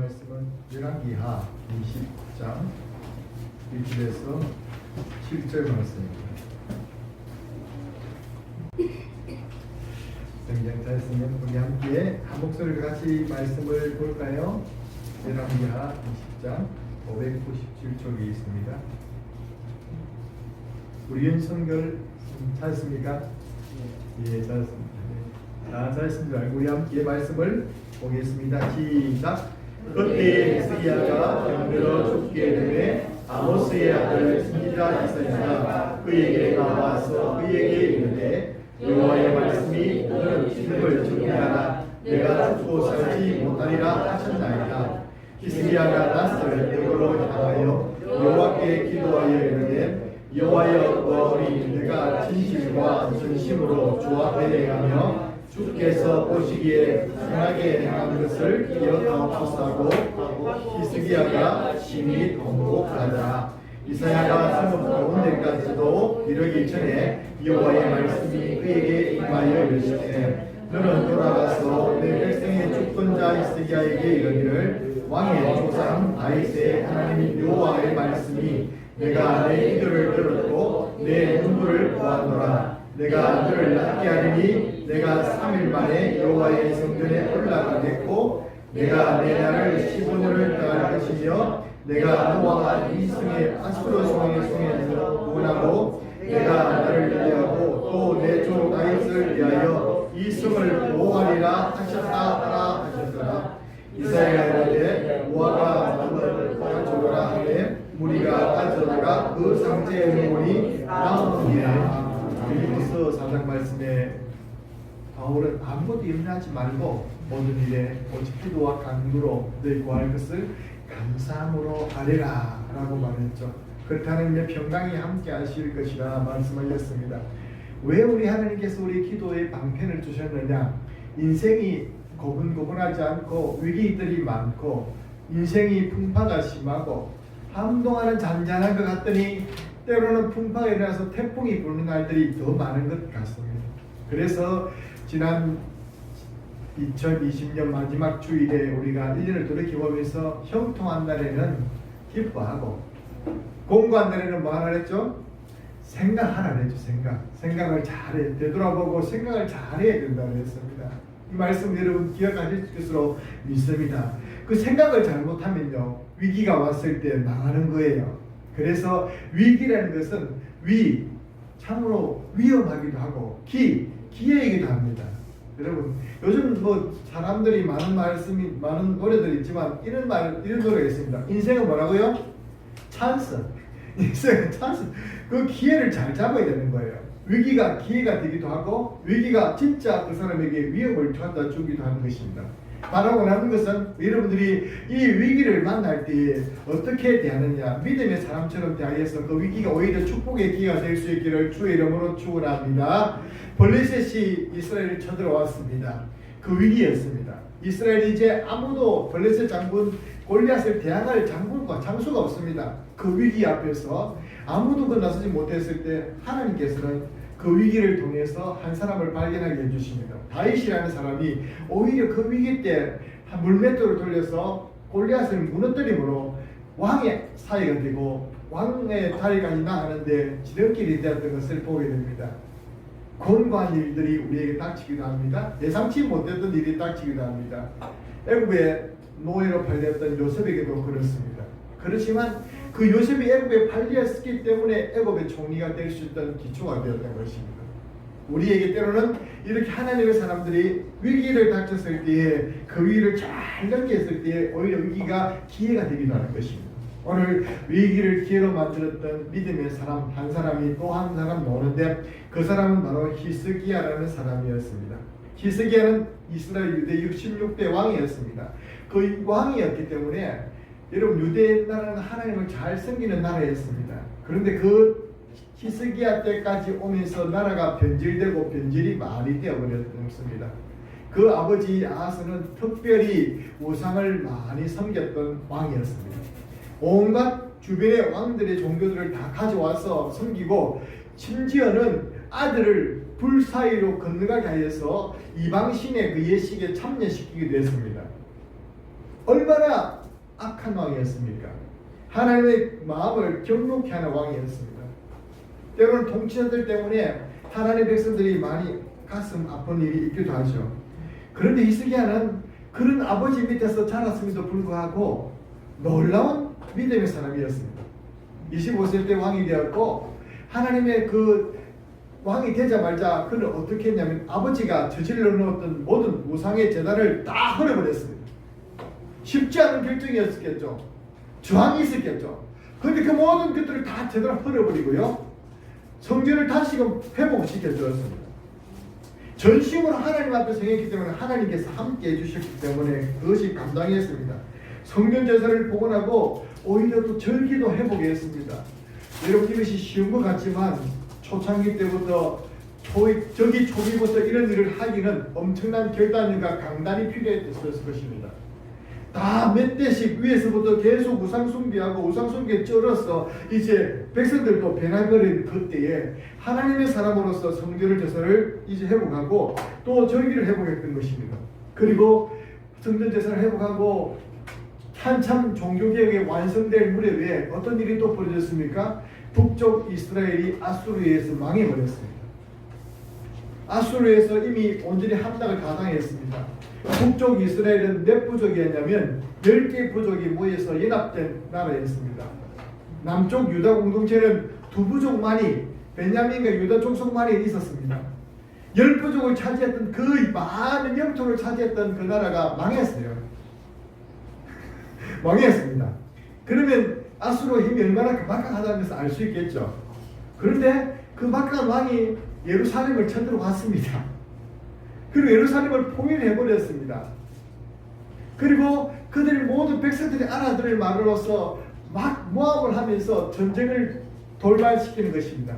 말씀은 열왕기하 20장 1절에서 7절 말씀입니다. 성경 잘 쓰면 우리 함께 한 목소리로 같이 말씀을 볼까요? 열왕기하 20장 597쪽에 있습니다. 우리 윤성결 찾습니까? 예, 찾습니다. 찾습니다. 우리 함께 말씀을 보겠습니다. 시작. 그때 히스기야가 병들어 죽게 되매 아모스의 아들 선지자 이사야가 그에게 나와서 그에게 이르되 여호와의 말씀이 너는 죽음을 정리하라 내가 죽고 살지 못하리라 하셨나이다. 히스기야가 낯을 벽으로 향하여 여호와께 기도하여 이르되 여호와여 구하오니 내가 진실과 전심으로 주와 대행하며 주께서 보시기에 선하게 행한 것을 기억하옵소서 하고 히스기야가 심히 통곡하더라. 이사야가 성읍 가운데까지도 이르기 전에 여호와의 말씀이 그에게 임하여 이르시되 너는 돌아가서 내 백성의 주권자 히스기야에게 이르기를 왕의 조상 다윗의 하나님 여호와의 말씀이 내가 내 기도를 들었고 내 눈물을 보았노라. 내가 너를 낫게 하리니 내가 3일 만에 여호와의 성전에 올라가겠고 내가 내 날을 15년을 더할 것이며 내가 너와 이 성의 아수르 성의 성에서 구원하고 내가 나를 위하고 또 내 종 다윗을 위하여 이 성을 보호하리라 하셨다 하라 하셨더라. 이사야가 이르되 모아가 남을 가져오라 하되 무리가 가져다가 그 상제의 문이 나오니라. 빌립보서 4장 말씀에 바울은 아무것도 염려하지 말고 모든 일에 오직 기도와 간구로 너희 구할 것을 감사함으로 하리라 라고 말했죠. 그렇다는 내 평강이 함께 하실 것이라 말씀하셨습니다. 왜 우리 하나님께서 우리 기도에 방편을 주셨느냐? 인생이 고분고분하지 않고 위기들이 많고 인생이 풍파가 심하고 한동안은 잔잔한 것 같더니 때로는 풍파가 일어나서 태풍이 부는 날들이 더 많은 것 같습니다. 그래서 지난 2020년 마지막 주일에 우리가 1년을 돌이켜보면서 형통한 날에는 기뻐하고 공고한 날에는 뭐 하나 했죠? 생각하라 했죠. 생각을 잘해 되돌아보고 생각을 잘해야 된다고 했습니다. 이 말씀 여러분 기억하실 것으로 믿습니다. 그 생각을 잘못하면요 위기가 왔을 때 망하는 거예요. 그래서 위기라는 것은 참으로 위험하기도 하고 기회이기도 합니다. 여러분 요즘 뭐 사람들이 많은 노래들이 있지만 이런 노래가 있습니다. 인생은 뭐라고요? 찬스. 인생은 찬스. 그 기회를 잘 잡아야 되는 거예요. 위기가 기회가 되기도 하고 위기가 진짜 그 사람에게 위협을 갖다 주기도 하는 것입니다. 바라고 하는 것은 여러분들이 이 위기를 만날 때 어떻게 대하느냐, 믿음의 사람처럼 대하여서 그 위기가 오히려 축복의 기회가 될 수 있기를 주의 이름으로 축원합니다. 블레셋이 이스라엘을 쳐들어왔습니다. 그 위기였습니다. 이스라엘이 이제 아무도 블레셋 장군 골리앗을 대항할 장군과 장수가 없습니다. 그 위기 앞에서 아무도 나서지 못했을 때 하나님께서는 그 위기를 통해서 한 사람을 발견하게 해주십니다. 다윗이라는 사람이 오히려 그 위기 때 물맷돌을 돌려서 골리앗을 무너뜨림으로 왕의 사이가 되고 왕의 다리까지 나가는데 지름길이 되었던 것을 보게 됩니다. 권고한 일들이 우리에게 닥치기도 합니다. 예상치 못했던 일이 닥치기도 합니다. 애굽의 노예로 팔렸던 요셉에게도 그렇습니다. 그렇지만 그 요셉이 애굽에 팔렸기 때문에 애굽의 총리가 될 수 있던 기초가 되었던 것입니다. 우리에게 때로는 이렇게 하나님의 사람들이 위기를 닥쳤을 때에 그 위기를 잘 넘겼을 때에 오히려 위기가 기회가 되기도 하는 것입니다. 오늘 위기를 기회로 만들었던 믿음의 사람 한 사람이 또 한 사람 나오는데 그 사람은 바로 히스기야라는 사람이었습니다. 히스기야는 이스라엘 유대 66대 왕이었습니다. 그 왕이었기 때문에 여러분 유대 나라는 하나님을 잘 섬기는 나라였습니다. 그런데 그 히스기야 때까지 오면서 나라가 변질되고 변질이 많이 되어버렸습니다. 그 아버지 아하스는 특별히 우상을 많이 섬겼던 왕이었습니다. 온갖 주변의 왕들의 종교들을 다 가져와서 섬기고 심지어는 아들을 불 사이로 건너가게 하여서 이방신의 그 예식에 참여시키기도 했습니다. 얼마나 악한 왕이었습니까? 하나님의 마음을 경록케 하는 왕이었습니다. 때로는 통치자들 때문에 하나님의 백성들이 많이 가슴 아픈 일이 있기도 하죠. 그런데 히스기야는 그런 아버지 밑에서 자랐음에도 불구하고 놀라운 믿음의 사람이었습니다. 25세 때 왕이 되었고, 하나님의 그 왕이 되자마자 그는 어떻게 했냐면 아버지가 저질러 놓았던 모든 우상의 제단을 다 헐어버렸습니다. 쉽지 않은 결정이었겠죠. 저항이 있었겠죠. 그런데 그 모든 것들을 다 제대로 헐어버리고요, 성전을 다시금 회복시켜 주었습니다. 전심으로 하나님 앞에 성했기 때문에 하나님께서 함께 해주셨기 때문에 그것이 감당했습니다. 성전 제사를 복원하고 오히려 또 절기도 회복했습니다. 여러분, 이것이 쉬운 것 같지만 초창기 때부터 저기 초기부터 이런 일을 하기는 엄청난 결단력과 강단이 필요했을 것입니다. 다 몇 대씩 위에서부터 계속 우상 숭배하고 우상 숭배에 쩔어서 이제 백성들도 변해버린 그때에 하나님의 사람으로서 성전 제사를 이제 회복하고 또 절기를 회복했던 것입니다. 그리고 성전 제사를 회복하고 한참 종교개혁이 완성될 무렵에 어떤 일이 또 벌어졌습니까? 북쪽 이스라엘이 아수르에 의해서 망해버렸습니다. 아수르에서 이미 온전히 함락을 가당했습니다. 북쪽 이스라엘은 몇 부족이었냐면 10개 부족이 모여서 연합된 나라였습니다. 남쪽 유다 공동체는 2부족만이, 베냐민과 유다 족속만이 있었습니다. 10부족을 차지했던 그 많은 영토를 차지했던 그 나라가 망했어요. 망했습니다. 그러면 아수르의 힘이 얼마나 막강하다는 것을 알 수 있겠죠. 그런데 그 막강한 왕이 예루살렘을 쳐들어왔습니다. 그리고 예루살렘을 포위해버렸습니다. 그리고 그들 모든 백성들이 알아들을 말로써 막 모함을 하면서 전쟁을 돌발시키는 것입니다.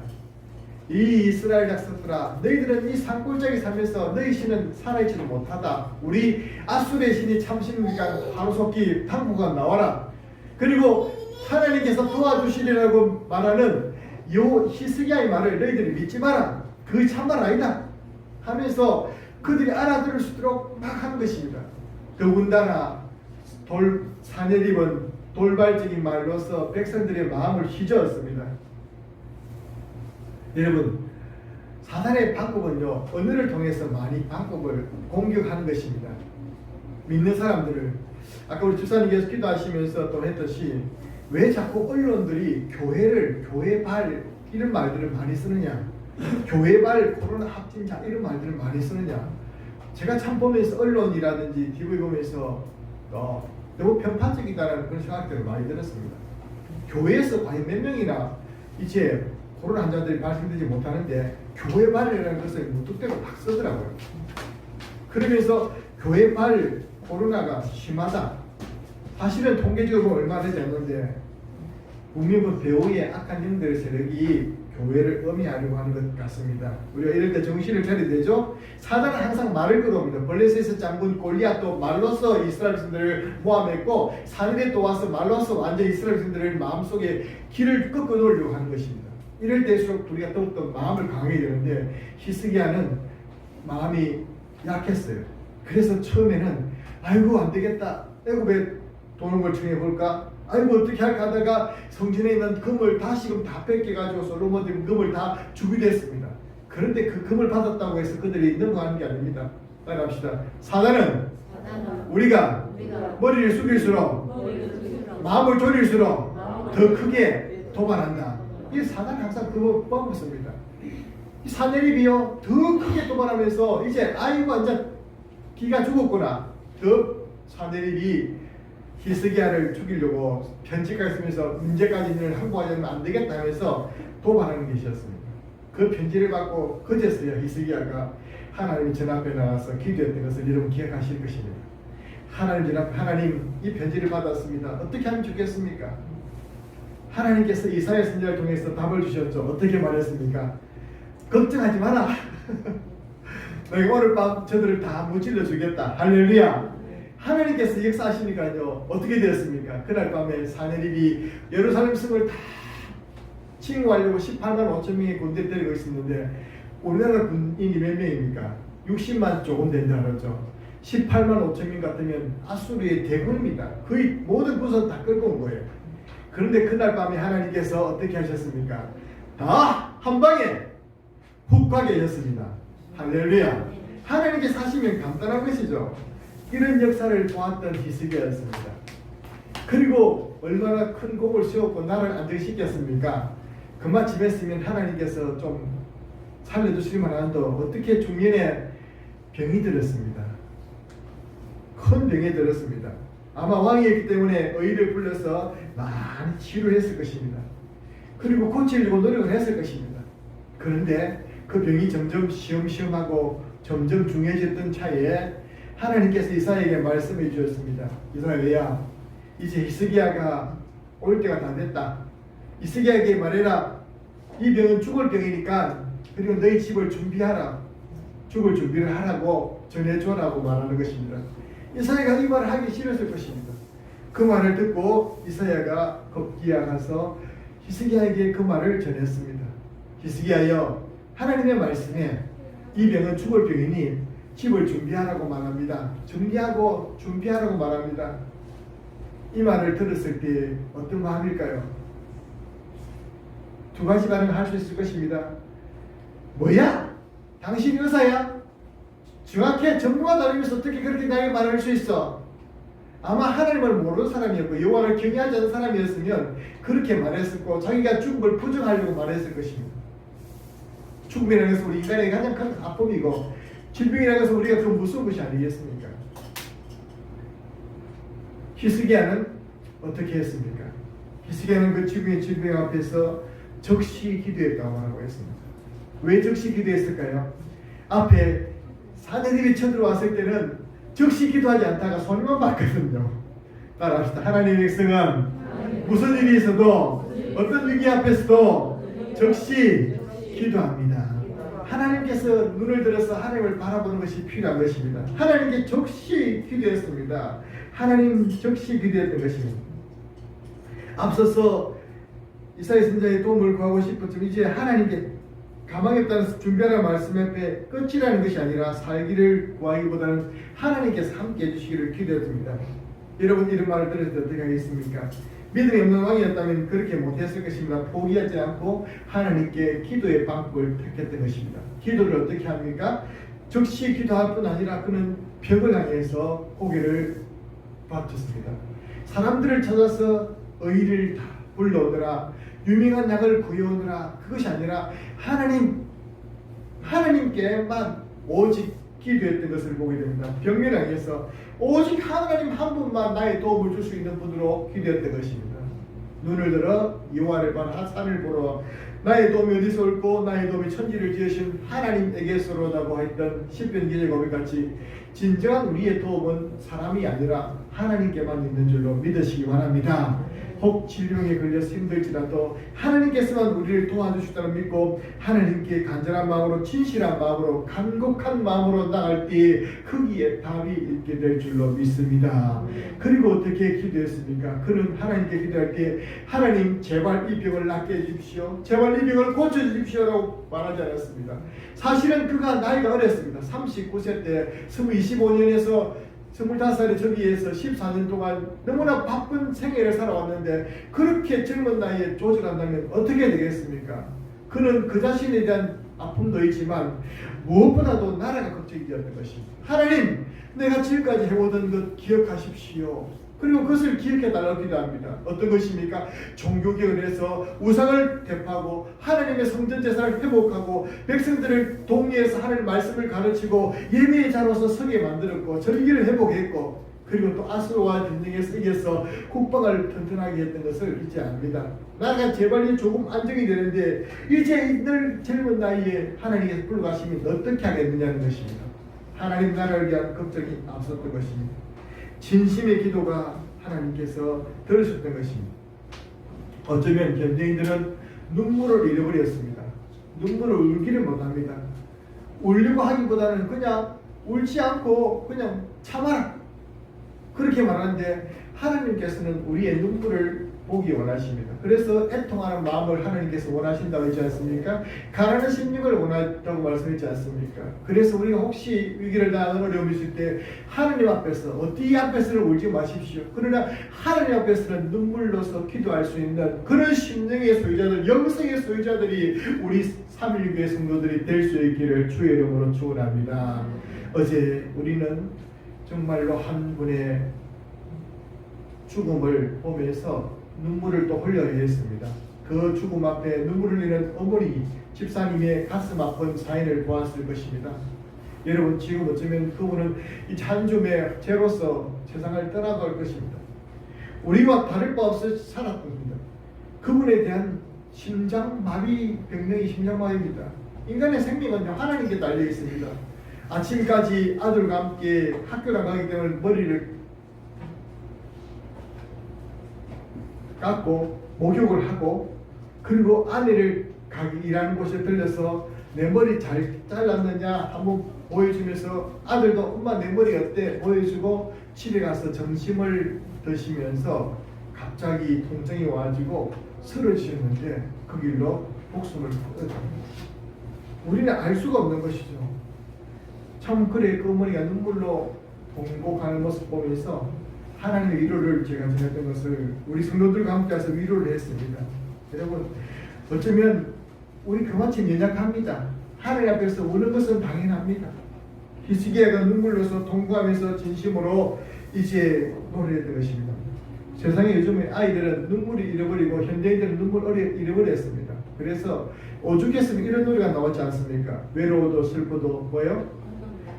이 이스라엘 족속들아, 너희들은 이 산골짜기 살면서 너희 신은 살아있지도 못하다. 우리 아수르의 신이 참신이니까 하루속히 당부가 나와라. 그리고 하나님께서 도와주시리라고 말하는 요 히스기야의 말을 너희들이 믿지 마라. 그 참말 아니다 하면서 그들이 알아들을 수 있도록 막 하는 것입니다. 더군다나 사내립은 돌발적인 말로서 백성들의 마음을 휘저었습니다. 여러분, 사단의 방법은요, 언어를 통해서 많이 방법을 공격하는 것입니다. 믿는 사람들을, 아까 우리 집사님께서 기도하시면서 또 했듯이 왜 자꾸 언론들이 교회발 이런 말들을 많이 쓰느냐, 교회발 코로나 확진자 이런 말들을 많이 쓰느냐. 제가 참 보면서 언론이라든지 TV 보면서 너무 편파적이다라는 그런 생각들을 많이 들었습니다. 교회에서 과연 몇 명이나 이제 코로나 환자들이 발생되지 못하는데 교회발이라는 것을 무뚝대고 막 쓰더라고요. 그러면서 교회발 코로나가 심하다. 사실은 통계적으로 얼마 되지 않는데 국민부 배후의 악한 영들의 세력이 교회를 음해하려고 하는 것 같습니다. 우리가 이럴 때 정신을 차려야 되죠. 사단은 항상 말을 끌어옵니다. 블레셋에서 장군 골리앗도 말로써 이스라엘 백성들을 모함했고, 사늘에 또 와서 말로써 완전 이스라엘 백성들을 마음속에 길을 꺾어 놓으려고 하는 것입니다. 이럴 때일수록 우리가 더욱더 마음을 강하게 되는데 히스기야는 마음이 약했어요. 그래서 처음에는 아이고 안 되겠다, 애굽에 도는 걸 청해볼까, 아이고 어떻게 할까 하다가 성전에 있는 금을 다시금 다 뺏겨가지고 솔로몬들 금을 다 주기도 했습니다. 그런데 그 금을 받았다고 해서 그들이 넘어가는 게 아닙니다. 따라합시다. 사단은 우리가 머리를 숙일수록 마음을 졸일수록 더 크게 도발한다. 이 사단은 항상 그거 뻔뻔습니다. 이 사내립이요 더 크게 도발하면서 이제 아이고 완전 기가 죽었구나. 더 사내립이 히스기야를 죽이려고 편지까지 쓰면서 문제까지는 항복하지 않으면 안 되겠다 하면서 도발하는 것이었습니다. 그 편지를 받고 그제서야 히스기야가 하나님 전 앞에 나와서 기도했던 것을 여러분 기억하실 것입니다. 하나님 전 앞에, 하나님 이 편지를 받았습니다. 어떻게 하면 좋겠습니까? 하나님께서 이사야 선지자를 통해서 답을 주셨죠. 어떻게 말했습니까? 걱정하지 마라. 너희 오늘 밤 저들을 다 무찔러 주겠다. 할렐루야. 하나님께서 역사하시니까요. 어떻게 되었습니까? 그날 밤에 사내립이 예루살렘 성을 다 침공하려고 18만 5천 명의 군대 데리고 있었는데 우리나라 군인이 몇 명입니까? 60만 조금 된다 그러죠. 18만 5천 명 같으면 아수르의 대군입니다. 거의 모든 부서 다 끌고 온 거예요. 그런데 그날 밤에 하나님께서 어떻게 하셨습니까? 다 한 방에 훅 가게 하셨습니다. 할렐루야. 하나님께서 하시면 간단한 것이죠. 이런 역사를 보았던 히스기야였습니다. 그리고 얼마나 큰 곡을 세웠고 나를 안정시켰습니까? 그만 집했으면 하나님께서 좀 살려주실 만한도 어떻게 중년에 병이 들었습니다. 큰 병이 들었습니다. 아마 왕이었기 때문에 의를 불러서 많이 치료했을 것입니다. 그리고 고치려고 노력을 했을 것입니다. 그런데 그 병이 점점 시험시험하고 점점 중해졌던 차에 하나님께서 이사야에게 말씀해 주셨습니다. 이사야야, 이제 히스기야가 올 때가 다 됐다. 히스기야에게 말해라. 이 병은 죽을 병이니까 그리고 너희 집을 준비하라. 죽을 준비를 하라고 전해줘라고 말하는 것입니다. 이사야가 이 말을 하기 싫었을 것입니다. 그 말을 듣고 이사야가 급기야 가서 히스기야에게 그 말을 전했습니다. 히스기야여, 하나님의 말씀에 이 병은 죽을 병이니 집을 준비하라고 말합니다. 준비하고 준비하라고 말합니다. 이 말을 들었을 때 어떤 마음일까요? 두 가지 반응을 할 수 있을 것입니다. 뭐야? 당신이 의사야? 정확해 전문가 다니면서 어떻게 그렇게 나에게 말할 수 있어? 아마 하나님을 모르는 사람이었고 여호와를 경외하지 않는 사람이었으면 그렇게 말했었고 자기가 죽음을 부정하려고 말했을 것입니다. 죽음이라는 것은 우리 인간에게 가장 큰 아픔이고 질병이라는 것은 우리가 그 무서운 것이 아니겠습니까? 히스기야는 어떻게 했습니까? 히스기야는 그 죽음의 질병 앞에서 적시 기도했다고 말하고 있습니다. 왜 적시 기도했을까요? 앞에 사내들이 쳐들어왔을 때는 적시 기도하지 않다가 손만 봤거든요. 따라합시다. 하나님의 백성은 무슨 일이 있어도 어떤 위기 앞에서도 적시 기도합니다. 하나님께서 눈을 들어서 하나님을 바라보는 것이 필요한 것입니다. 하나님께 적시 기도했습니다. 하나님 적시 기도했던 것입니다. 앞서서 이사야 선지자의 도움을 구하고 싶었지만 이제 하나님께 가망에 따라서 준비하라는 말씀 앞에 끝이라는 것이 아니라 살기를 구하기보다는 하나님께서 함께 해주시기를 기도했습니다. 여러분 이런 말을 들었을 때 어떻게 하겠습니까? 믿음이 없는 왕이었다면 그렇게 못했을 것입니다. 포기하지 않고 하나님께 기도의 방법을 택했던 것입니다. 기도를 어떻게 합니까? 즉시 기도할 뿐 아니라 그는 벽을 향해서 고개를 바쳤습니다. 사람들을 찾아서 의를 다 불러오느라 유명한 약을 구해오느라 그것이 아니라 하나님께만 오직 기도했던 것을 보게 됩니다. 벽면 향해서 오직 하나님 한 분만 나의 도움을 줄 수 있는 분으로 기도했던 것입니다. 눈을 들어 여호와를 봐 산을 보러 나의 도움이 어디서 올고 나의 도움이 천지를 지으신 하나님에게서로라고 했던 시편 기자 고백같이 진정한 우리의 도움은 사람이 아니라 하나님께만 있는 줄로 믿으시기 바랍니다. 혹 질병에 걸려서 힘들지라도 하나님께서만 우리를 도와주시다고 믿고 하나님께 간절한 마음으로 진실한 마음으로 간곡한 마음으로 나갈 때 거기에 답이 있게 될 줄로 믿습니다. 그리고 어떻게 기도했습니까? 그는 하나님께 기도할 때 하나님 제발 이 병을 낫게 해주십시오. 제발 이 병을 고쳐주십시오라고 말하지 않았습니다. 사실은 그가 나이가 어렸습니다. 39세 때 25년에서 25살의 저기에서 14년 동안 너무나 바쁜 생애를 살아왔는데 그렇게 젊은 나이에 조절한다면 어떻게 되겠습니까? 그는 그 자신에 대한 아픔도 있지만 무엇보다도 나라가 걱정이 되었던 것입니다. 하나님, 내가 지금까지 해오던 것 기억하십시오. 그리고 그것을 기억해달라고 기도합니다. 어떤 것입니까? 종교개혁을 해서 우상을 대파하고 하나님의 성전 제사를 회복하고 백성들을 동리해서 하나님의 말씀을 가르치고 예배의 자로서 서게 만들었고 절기를 회복했고 그리고 또 아수르와 전쟁에서 이겨서 국방을 튼튼하게 했던 것을 잊지 않습니다. 나라가 제발 조금 안정이 되는데 이제 늘 젊은 나이에 하나님께서 불러가시면 어떻게 하겠느냐는 것입니다. 하나님 나라를 위한 걱정이 앞섰던 것입니다. 진심의 기도가 하나님께서 들으셨던 것입니다. 어쩌면 현대인들은 눈물을 잃어버렸습니다. 눈물을 울기를 못합니다. 울려고 하기보다는 그냥 울지 않고 그냥 참아라 그렇게 말하는데 하나님께서는 우리의 눈물을 보기 원하십니다. 그래서 애통하는 마음을 하나님께서 원하신다고 했지 않습니까? 가난한 심령을 원한다고 말씀했지 않습니까? 그래서 우리가 혹시 위기를 당하는 어려움이 있을 때 하나님 앞에서 어디 앞에서는 울지 마십시오. 그러나 하나님 앞에서는 눈물로서 기도할 수 있는 그런 심령의 소유자들, 영성의 소유자들이 우리 3.1교회 성도들이 될 수 있기를 주의 이름으로 축원합니다. 어제 우리는 정말로 한 분의 죽음을 보면서 눈물을 또 흘려야 했습니다. 그 죽음 앞에 눈물을 흘리는 어머니 집사님의 가슴 아픈 사인을 보았을 것입니다. 여러분, 지금 어쩌면 그분은 이 잔좀의 죄로서 세상을 떠나갈 것입니다. 우리와 다를 바 없이 살았습니다. 그분에 대한 심장마비 병명이 심장마비입니다. 인간의 생명은 하나님께 달려 있습니다. 아침까지 아들과 함께 학교를 가기 때문에 머리를 깎고 목욕을 하고 그리고 아내를 일하는 곳에 들려서 내 머리 잘 잘랐느냐 한번 보여주면서 아들도 엄마 내 머리 어때 보여주고 집에 가서 점심을 드시면서 갑자기 통증이 와가지고 쓰러지셨는데 그 길로 목숨을 끊었습니다. 우리는 알 수가 없는 것이죠. 참 그래 그 어머니가 눈물로 봉곡하는 모습 보면서 하나님의 위로를 제가 전했던 것을 우리 성도들과 함께 해서 위로를 했습니다. 여러분, 어쩌면 우리 그만큼 연약합니다. 하나님 앞에서 우는 것은 당연합니다. 히스기야가 눈물로서 통곡하면서 진심으로 이제 노래했던 것입니다. 세상에 요즘에 아이들은 눈물을 잃어버리고 현대인들은 눈물을 잃어버렸습니다. 그래서 오죽했으면 이런 노래가 나왔지 않습니까? 외로워도 슬퍼도 뭐요?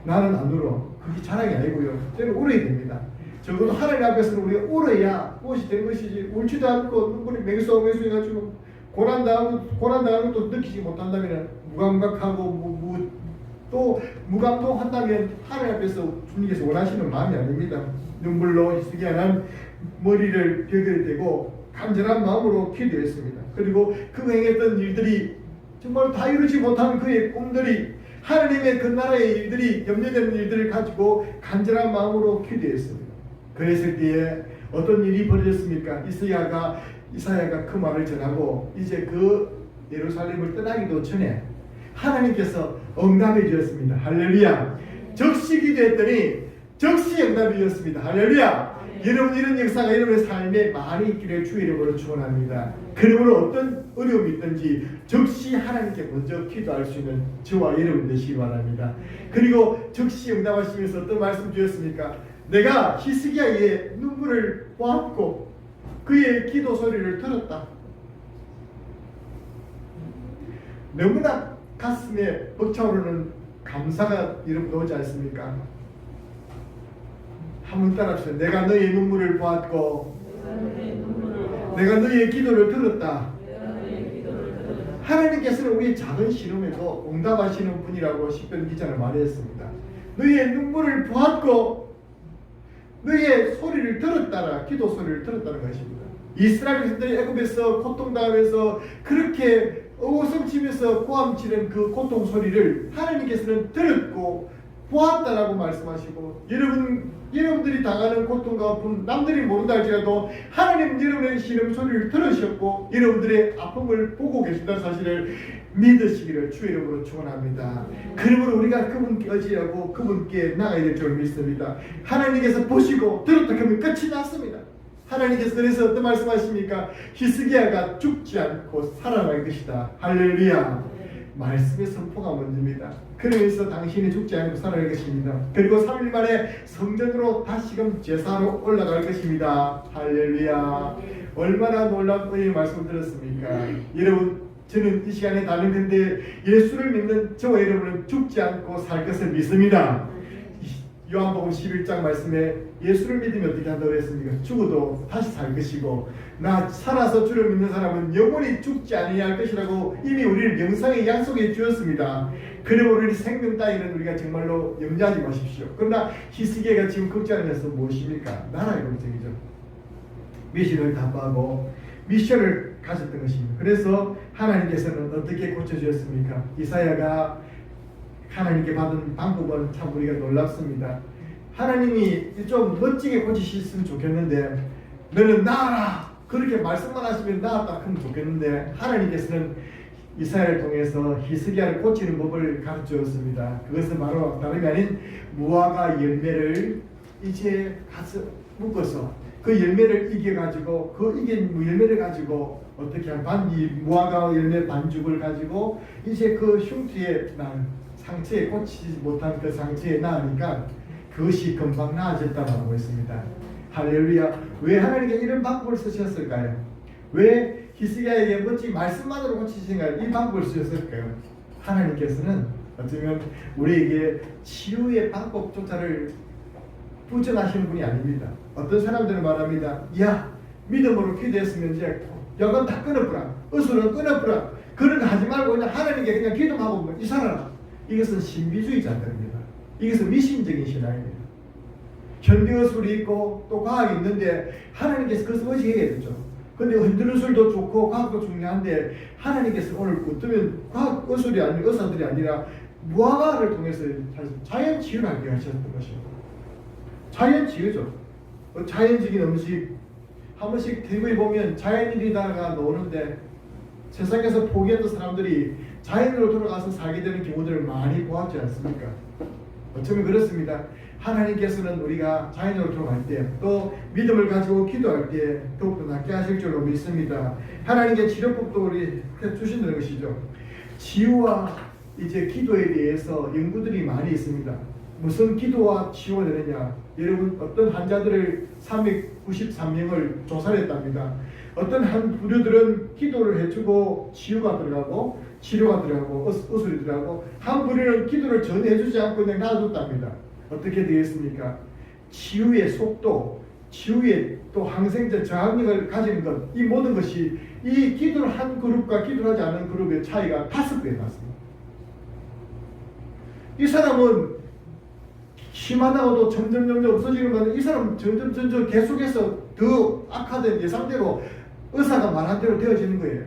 나는 안 울어. 그게 자랑이 아니고요. 때는 울어야 됩니다. 적어도 하나님 앞에서는 우리가 울어야 무엇이 되는 것이지 울지도 않고 눈물이 맹수해가지고 고난당하는 것도 느끼지 못한다면 무감각하고 또 무감동한다면 하나님 앞에서 주님께서 원하시는 마음이 아닙니다. 눈물로 히스기야는 머리를 벽에 대고 간절한 마음으로 기도했습니다. 그리고 그 행했던 일들이 정말 다 이루지 못한 그의 꿈들이 하나님의 그 나라의 일들이 염려되는 일들을 가지고 간절한 마음으로 기도했습니다. 그랬을 때에 어떤 일이 벌어졌습니까? 이사야가 그 말을 전하고 이제 그 예루살렘을 떠나기도 전에 하나님께서 응답해 주셨습니다. 할렐루야. 적시 기도했더니 적시 응답해 주셨습니다. 할렐루야. 여러분, 이런 역사가 여러분의 삶에 많이 있기를 주의 이름으로 축원합니다. 그러므로 어떤 어려움이 있든지 적시 하나님께 먼저 기도할 수 있는 저와 여러분 되시기 바랍니다. 그리고 적시 응답하시면서 어떤 말씀 주셨습니까? 내가 히스기야의 눈물을 보았고 그의 기도 소리를 들었다. 너무나 가슴에 벅차오르는 감사가 여러분 오지 않습니까? 한번 따라합시다. 내가 너의 눈물을 보았고 내가 너의 기도를 들었다. 하나님께서는 우리 작은 신음에도 응답하시는 분이라고 시편 기자는 말했습니다. 너의 눈물을 보았고 너의 소리를 들었다라. 기도 소리를 들었다는 것입니다. 이스라엘 백성들이 애굽에서 고통당하면서 그렇게 어우성치면서 고함치는 그 고통 소리를 하나님께서는 들었고 보았다라고 말씀하시고 여러분들이 당하는 고통과 아픔 남들이 모른다 할지라도 하나님 여러분의 신음 소리를 들으셨고 여러분들의 아픔을 보고 계신다는 사실을 믿으시기를 주의 이름으로 축원합니다. 그러므로 우리가 그분께 의지하고 그분께 나가야 될 줄 믿습니다. 하나님께서 보시고 들었다 하면 끝이 났습니다. 하나님께서 그래서 어떤 말씀하십니까? 히스기야가 죽지 않고 살아날 것이다. 할렐루야. 말씀의 선포가 먼저입니다. 그러면서 당신이 죽지 않고 살아갈 것입니다. 그리고 3일 만에 성전으로 다시금 제사로 올라갈 것입니다. 할렐루야. 얼마나 놀라운 은혜의 말씀을 들었습니까? 여러분, 저는 이 시간에 다른 건데 예수를 믿는 저와 여러분은 죽지 않고 살 것을 믿습니다. 요한복음 11장 말씀에 예수를 믿으면 어떻게 한다고 했습니까? 죽어도 다시 살 것이고 나 살아서 주를 믿는 사람은 영원히 죽지 아니할 것이라고 이미 우리를 영상에 약속해 주었습니다. 그러므로 우리 생명 따위는 우리가 정말로 염려하지 마십시오. 그러나 히스기야가 지금 걱정하면서 무엇입니까? 나라의 걱정이죠. 미션을 담보하고 미션을 가졌던 것입니다. 그래서 하나님께서는 어떻게 고쳐주셨습니까? 이사야가 하나님께 받은 방법은 참 우리가 놀랍습니다. 하나님이 좀 멋지게 고치셨으면 좋겠는데 너는 나아라 그렇게 말씀만 하시면 나았다 하면 좋겠는데 하나님께서는 이사야를 통해서 히스기야를 고치는 법을 가르쳐줬습니다. 그것은 바로 다름이 아닌 무화과 열매를 이제 가서 묶어서 그 열매를 이겨가지고 그 이긴 열매를 가지고 어떻게 하면 이 무화과 열매 반죽을 가지고 이제 그 흉터에 난 상처에 고치지 못한 그 상처에 나으니까 그것이 금방 나아졌다고 하고 있습니다. 할렐루야. 왜 하나님께 이런 방법을 쓰셨을까요? 왜 히스기야에게 멋진 말씀만으로 고치신가요? 이 방법을 쓰셨을까요? 하나님께서는 어쩌면 우리에게 치유의 방법조차를 부정하시는 분이 아닙니다. 어떤 사람들은 말합니다. 야, 믿음으로 기도했으면 이제 여건 다 끊어버라. 의술은 끊어버라. 그런 거 하지 말고 그냥 하나님께 그냥 기도하고 이 살아라. 이것은 신비주의자들입니다. 이것은 미신적인 신앙입니다. 현대의술이 있고 또 과학이 있는데 하나님께서 그것을 의식해야겠죠. 근데 현대의술도 좋고 과학도 중요한데 하나님께서 오늘 어쩌면 과학의술이 아닌 의사들이 아니라 무화과를 통해서 자연 치유를 하게 하셨던 것입니다. 자연 치유죠. 자연적인 음식 한 번씩 TV에 보면 자연인이다가 나오는데 세상에서 포기했던 사람들이 자연으로 돌아가서 살게 되는 경우들을 많이 보았지 않습니까? 어쩌면 그렇습니다. 하나님께서는 우리가 자연으로 돌아갈 때 또 믿음을 가지고 기도할 때 더욱더 낫게 하실 줄로 믿습니다. 하나님께 치료법도 우리 해주신다는 것이죠. 치유와 이제 기도에 대해서 연구들이 많이 있습니다. 무슨 기도와 치유가 되느냐? 여러분 어떤 환자들을 393명을 조사를 했답니다. 어떤 한 부류들은 기도를 해주고 치유가 들어가고 치료가 들어가고 의술이 들어가고 한 부류는 기도를 전혀 해주지 않고 그냥 놔뒀답니다. 어떻게 되겠습니까? 치유의 속도, 치유의 또 항생제 저항력을 가지는 것, 이 모든 것이 이 기도를 한 그룹과 기도를 하지 않은 그룹의 차이가 5배 났습니다. 이 사람은 심하다고도 점점 없어지는 건데 이 사람은 점점 계속해서 더 악화된 예상대로 의사가 말한 대로 되어지는 거예요.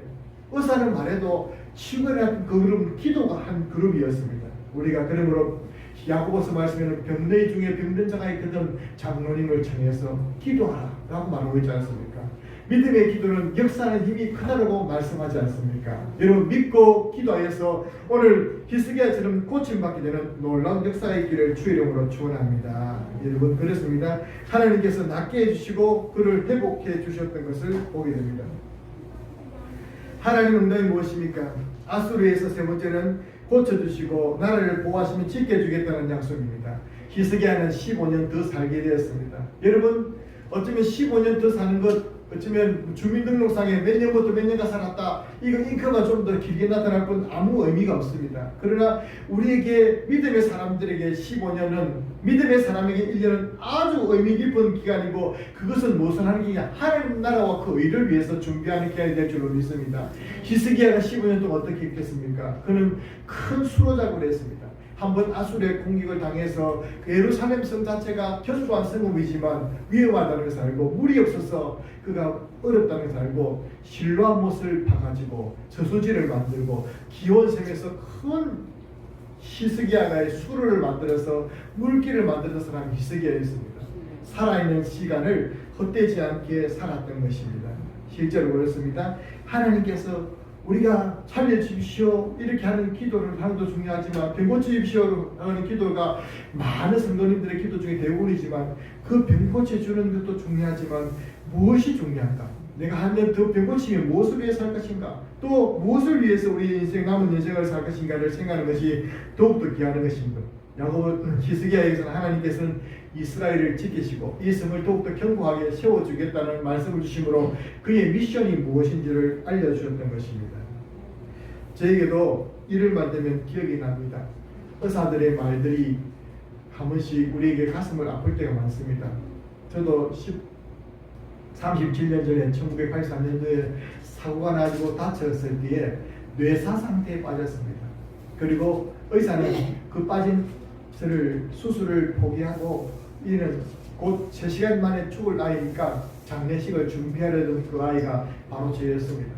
의사는 말해도 치유가 그 그룹은 기도가 한 그룹이었습니다. 우리가 그러므로 야고보서 말씀에는 병너희 중에 병든 자가 있거든 장로님을 청해서 기도하라 라고 말하고 있지 않습니까? 믿음의 기도는 역사하는 힘이 크다라고 말씀하지 않습니까? 여러분 믿고 기도하여서 오늘 히스기야처럼 고침받게 되는 놀라운 역사가 있기를 주의 이름으로 축원합니다. 여러분 그렇습니다. 하나님께서 낫게 해주시고 그를 회복해 주셨던 것을 보게 됩니다. 하나님 응답이 무엇입니까? 아수르에서 세 번째는 고쳐주시고 나라를 보호하시면 지켜주겠다는 약속입니다. 히스기야는 15년 더 살게 되었습니다. 여러분 어쩌면 15년 더 사는 것 어쩌면 주민등록상에 몇 년부터 몇 년간 살았다 이거 잉크가 좀 더 길게 나타날 뿐 아무 의미가 없습니다. 그러나 우리에게 믿음의 사람들에게 15년은 믿음의 사람에게 1년은 아주 의미 깊은 기간이고 그것은 무엇을 하는 기간이냐 하나님 나라와 그 의를 위해서 준비하는 기간이 될 줄로 믿습니다. 히스기야가 15년 동안 어떻게 했겠습니까? 그는 큰 수로작을 했습니다. 한번 아수르의 공격을 당해서 예루살렘 성 자체가 견고한 성읍이지만 위험하다는 것을 알고 물이 없어서 그가 어렵다는 것을 알고 실로암 못을 파가지고 저수지를 만들고 기온샘에서 큰 히스기야의 수로를 만들어서 물길을 만드는 사람이 히스기야였습니다. 살아있는 시간을 헛되지 않게 살았던 것입니다. 실제로 그렇습니다. 하나님께서 우리가 살려주십시오 이렇게 하는 기도를 하는 것도 중요하지만 병 고쳐주십시오 하는 기도가 많은 성도님들의 기도 중에 대부분이지만 그 병 고쳐주는 것도 중요하지만 무엇이 중요한가? 내가 하면 더 병 고치면 무엇을 위해서 할 것인가? 또 무엇을 위해서 우리 인생 남은 인생을 살 것인가를 생각하는 것이 더욱더 귀하는 것입니다. 야고보 히스기야에서는 하나님께서는 이스라엘을 지키시고 이 성을 더욱더 견고하게 세워주겠다는 말씀을 주심으로 그의 미션이 무엇인지를 알려주셨던 것입니다. 저에게도 이를만 되면 기억이 납니다. 의사들의 말들이 한 번씩 우리에게 가슴을 아플 때가 많습니다. 저도 37년 전에 1983년도에 사고가 나고 다쳤을 때에 뇌사 상태에 빠졌습니다. 그리고 의사는 그 빠진 저를 수술을 포기하고 이는 곧 3시간 만에 죽을 나이니까 장례식을 준비하려던 그 아이가 바로 저였습니다.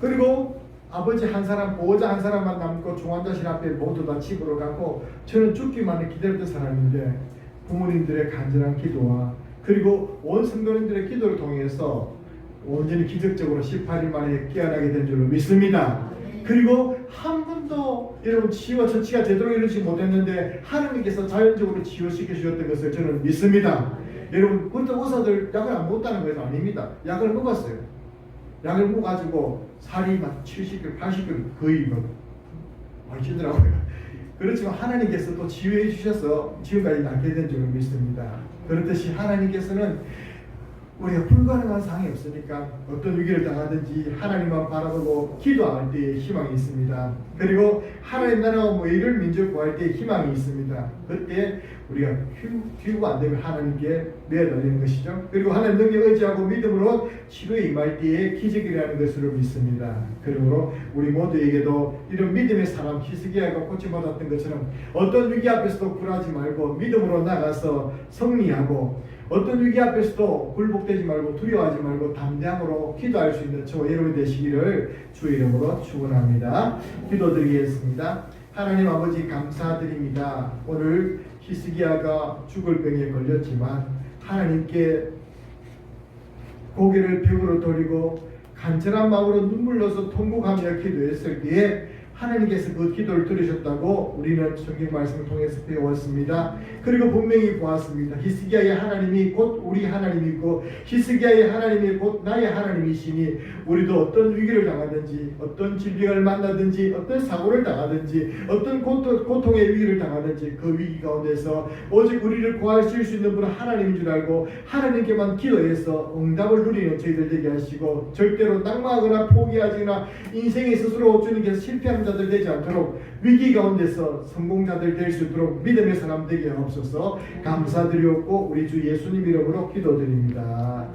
그리고 아버지 한 사람, 보호자 한 사람만 남고 중환자실 앞에 모두 다 집으로 가고 저는 죽기만을 기다렸던 사람인데 부모님들의 간절한 기도와 그리고 온 성도님들의 기도를 통해서 온전히 기적적으로 18일 만에 깨어나게 된 줄로 믿습니다. 그리고 한 번도 여러분 치유와 처치가 제대로 이루지 못했는데 하나님께서 자연적으로 치유시켜 주셨던 것을 저는 믿습니다. 여러분 그때 의사들 약을 안 먹었다는 것은 아닙니다. 약을 먹었어요. 약을 먹어가지고 살이 막 70kg, 80kg 거의 막 많이 찌더라고요. 그렇지만 하나님께서 또 치유해 주셔서 지금까지 낫게 된 줄을 믿습니다. 그렇듯이 하나님께서는 우리가 불가능한 상황이 없으니까 어떤 위기를 당하든지 하나님만 바라보고 기도할 때에 희망이 있습니다. 그리고 하나님 나라와 의를 민족 구할 때에 희망이 있습니다. 그때 우리가 기도가 안 되면 하나님께 매달리는 것이죠. 그리고 하나님 능력 의지하고 믿음으로 치료에 임할 때에 기적이라는 것을 믿습니다. 그러므로 우리 모두에게도 이런 믿음의 사람 히스기야가 고침받았던 것처럼 어떤 위기 앞에서도 굴하지 말고 믿음으로 나가서 승리하고 어떤 위기 앞에서도 굴복되지 말고 두려워하지 말고 담대함으로 기도할 수 있는 저와 여러분이 되시기를 주의 이름으로 축원합니다. 기도드리겠습니다. 하나님 아버지 감사드립니다. 오늘 히스기야가 죽을 병에 걸렸지만 하나님께 고개를 벽으로 돌리고 간절한 마음으로 눈물로서 통곡하며 기도했을 때에 하나님께서 그 기도를 들으셨다고 우리는 성경 말씀을 통해서 배웠습니다. 그리고 분명히 보았습니다. 히스기야의 하나님이 곧 우리 하나님이고 히스기야의 하나님이 곧 나의 하나님이시니 우리도 어떤 위기를 당하든지 어떤 질병을 만나든지 어떤 사고를 당하든지 어떤 고통의 위기를 당하든지 그 위기 가운데서 오직 우리를 구하실 수 있는 분은 하나님인 줄 알고 하나님께만 기도해서 응답을 누리는 저희들 되게 하시고 절대로 낙마하거나 포기하거나 인생에 스스로 주님께서 실패하는 자들 되지 않도록 위기 가운데서 성공자들 될 수 있도록 믿음의 사람 되게 하옵소서. 감사드리옵고 우리 주 예수님 이름으로 기도드립니다.